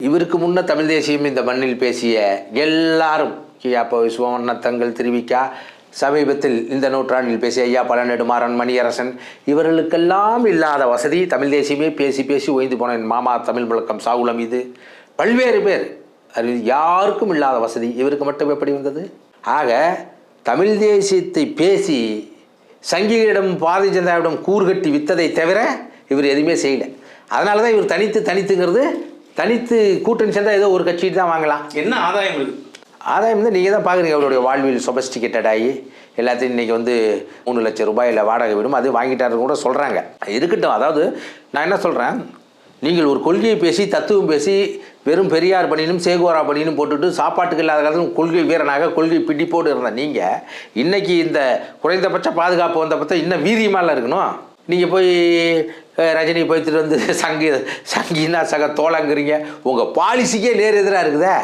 இவருக்கு முன்ன தமிழ் தேசியம் இந்த மண்ணில் பேசிய எல்லாரும் கியாப்போ விஸ்வநாத் தங்கள் திருவிக்கா, சமீபத்தில் இந்த நூற்றாண்டில் பேசிய ஐயா பழநெடுமாறன், மணியரசன், இவர்களுக்கெல்லாம் இல்லாத வசதி தமிழ் தேசியமே பேசி பேசி ஓய்ந்து போன என் மாமா தமிழ் முழக்கம் சாகுலம், இது பல்வேறு பேர் யாருக்கும் இல்லாத வசதி இவருக்கு மட்டும் எப்படி வந்தது? ஆக தமிழ் தேசியத்தை பேசி சங்கிகளிடம் பாரதிய ஜனதாவிடம் கூறுகட்டி வித்ததை தவிர இவர் எதுவுமே செய்யலை. அதனால தான் இவர் தனித்துங்கிறது, தனித்து கூட்டணி சேர்ந்தால் ஏதோ ஒரு கட்சிட்டு தான் வாங்கலாம். என்ன ஆதாயம் இருக்குது? ஆதாயம் தான் நீங்கள் தான் பார்க்குறீங்க. அவருடைய வாழ்வில் சொபஸ்டிகேட்டட் ஆகி எல்லாத்தையும் இன்றைக்கி 3 லட்சம் ரூபாயில் வாடகை விடும், அது வாங்கிட்டாருன்னு கூட சொல்கிறாங்க. இருக்கட்டும். அதாவது நான் என்ன சொல்கிறேன், நீங்கள் ஒரு கொள்கையை பேசி தத்துவம் பேசி வெறும் பெரியார் பணியினும் சேகோரா பணியினும் போட்டுட்டு சாப்பாட்டுக்கு இல்லாத காலத்தில் கொள்கை வீரனாக கொள்கை பிடிப்போடு இருந்த நீங்கள் இன்றைக்கி இந்த குறைந்தபட்ச பாதுகாப்பு வந்த பார்த்தா இன்னும் வீரியமாலாம் இருக்கணும். நீங்கள் போய் ரஜினி போய்த்துட்டு சங்கினா சக தோழங்கிறீங்க. உங்கள் பாலிசிக்கே நேர் எதிராக இருக்குதே.